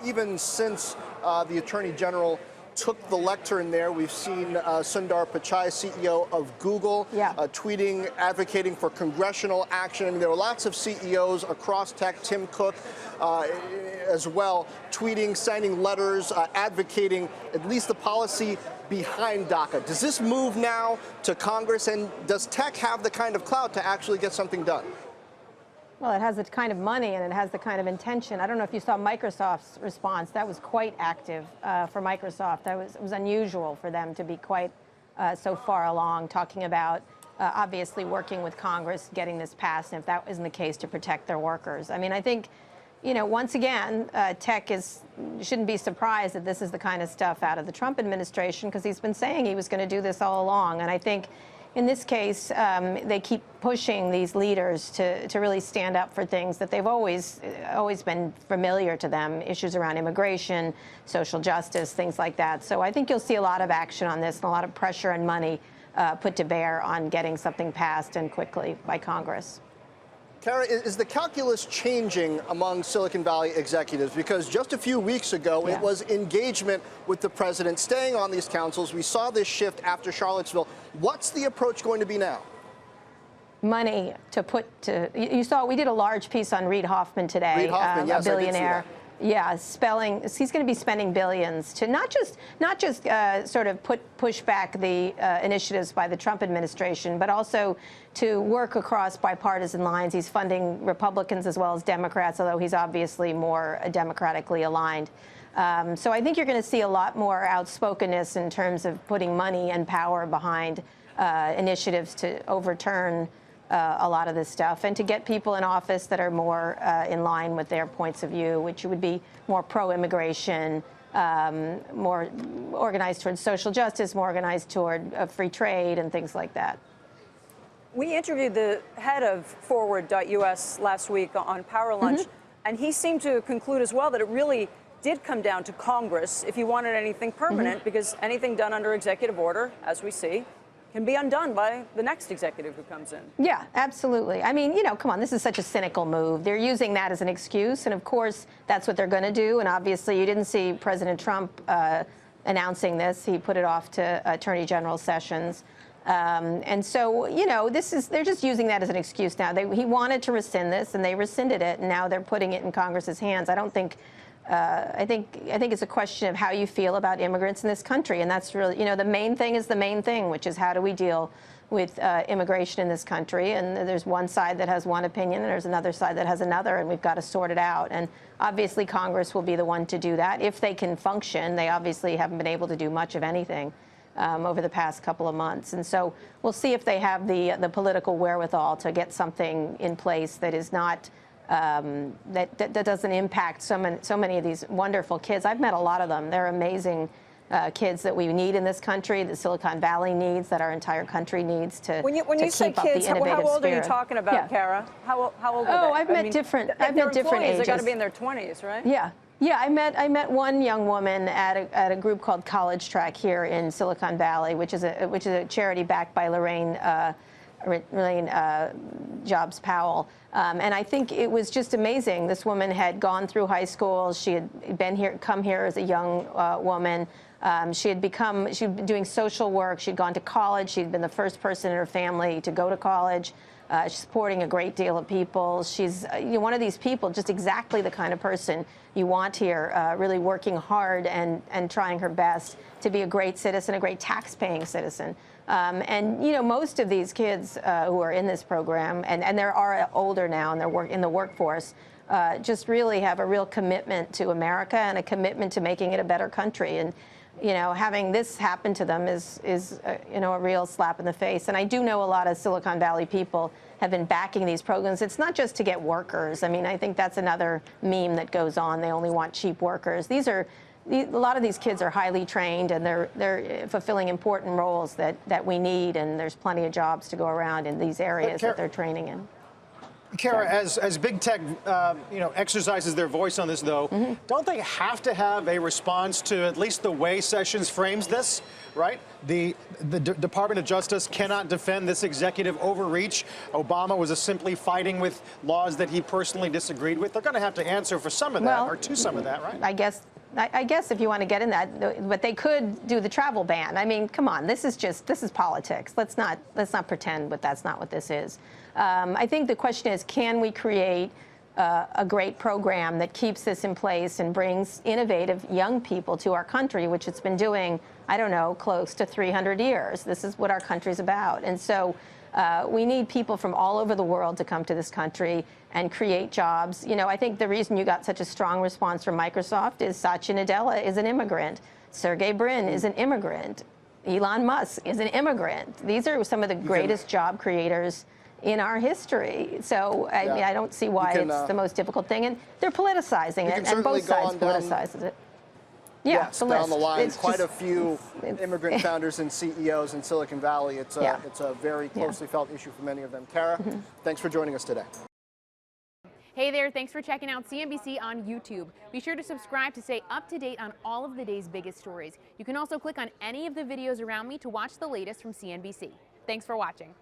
even since the Attorney General took the lectern there, we've seen Sundar Pichai, CEO of Google, tweeting, advocating for congressional action. I mean, there were lots of CEOs across tech, Tim Cook as well, tweeting, signing letters, advocating at least the policy behind DACA. Does this move now to Congress, and does tech have the kind of clout to actually get something done? Well, it has the kind of money and it has the kind of intention. I don't know if you saw Microsoft's response. That was quite active for Microsoft. It was unusual for them to be quite so far along, talking about obviously working with Congress, getting this passed, and if that isn't the case, to protect their workers. I mean, I think, you know, once again, tech shouldn't be surprised that this is the kind of stuff out of the Trump administration, because he's been saying he was going to do this all along. And I think in this case, they keep pushing these leaders to really stand up for things that they've always been familiar to them, issues around immigration, social justice, things like that. So I think you'll see a lot of action on this and a lot of pressure and money put to bear on getting something passed, and quickly, by Congress. Kara, is the calculus changing among Silicon Valley executives? Because just a few weeks ago, it was engagement with the president, staying on these councils. We saw this shift after Charlottesville. What's the approach going to be now? Money to put to, you saw, we did a large piece on Reid Hoffman today, Reid Hoffman, yes, a billionaire. I did see that. Yeah, he's going to be spending billions to not just sort of push back the initiatives by the Trump administration, but also to work across bipartisan lines. He's funding Republicans as well as Democrats, although he's obviously more democratically aligned. So I think you're going to see a lot more outspokenness in terms of putting money and power behind initiatives to overturn a lot of this stuff, and to get people in office that are more in line with their points of view, which would be more pro-immigration, more organized towards social justice, more organized toward free trade and things like that. We interviewed the head of Forward.us last week on Power Lunch, and he seemed to conclude as well that it really did come down to Congress if you wanted anything permanent, because anything done under executive order, as we see, can be undone by the next executive who comes in. Yeah, absolutely. I mean, you know, come on, this is such a cynical move. They're using that as an excuse, and of course, that's what they're going to do. And obviously, you didn't see President Trump announcing this. He put it off to Attorney General Sessions. And so, you know, they're just using that as an excuse now. He wanted to rescind this, and they rescinded it, and now they're putting it in Congress's hands. I don't think I think it's a question of how you feel about immigrants in this country, and that's really, you know, the main thing is the main thing, which is how do we deal with immigration in this country? And there's one side that has one opinion, and there's another side that has another, and we've got to sort it out. And obviously, Congress will be the one to do that if they can function. They obviously haven't been able to do much of anything over the past couple of months, and so we'll see if they have the political wherewithal to get something in place that is not. That doesn't impact so many of these wonderful kids. I've met a lot of them. They're amazing kids that we need in this country, that Silicon Valley needs, that our entire country needs to When you say kids, how old are you talking about, Kara? How old are they? Oh, I've met different ages. They've got to be in their 20s, right? Yeah. Yeah, I met one young woman at a group called College Track here in Silicon Valley, which is a charity backed by Lorraine Jobs Powell. And I think it was just amazing. This woman had gone through high school. She had come here as a young woman. She'd been doing social work. She'd gone to college. She'd been the first person in her family to go to college. She's supporting a great deal of people. She's one of these people, just exactly the kind of person you want here, really working hard and trying her best to be a great citizen, a great tax-paying citizen. And, you know, most of these kids who are in this program, and they are older now and they're in the workforce, just really have a real commitment to America and a commitment to making it a better country. And, you know, having this happen to them is you know, a real slap in the face. And I do know a lot of Silicon Valley people have been backing these programs. It's not just to get workers. I mean, I think that's another meme that goes on. They only want cheap workers. A lot of these kids are highly trained, and they're fulfilling important roles that we need, and there's plenty of jobs to go around in these areas that they're training in. Kara, as big tech, exercises their voice on this, though, don't they have to have a response to at least the way Sessions frames this, right? The Department of Justice cannot defend this executive overreach. Obama was simply fighting with laws that he personally disagreed with. They're going to have to answer for some of that, or to some of that, right? I guess if you want to get in that, but they could do the travel ban. I mean, come on, this is politics. Let's not pretend that that's not what this is. I think the question is, can we create a great program that keeps this in place and brings innovative young people to our country, which it's been doing, I don't know, close to 300 years. This is what our country's about. And so we need people from all over the world to come to this country and create jobs. I think the reason you got such a strong response from Microsoft is Satya Nadella is an immigrant. Sergey Brin is an immigrant. Elon Musk is an immigrant. These are some of the greatest job creators in our history. So I don't see why it's the most difficult thing. And they're politicizing it, and both sides politicizes it. Yeah, down the line, quite a few immigrant founders and CEOs in Silicon Valley. It's a very closely felt issue for many of them. Kara, thanks for joining us today. Hey there, thanks for checking out CNBC on YouTube. Be sure to subscribe to stay up to date on all of the day's biggest stories. You can also click on any of the videos around me to watch the latest from CNBC. Thanks for watching.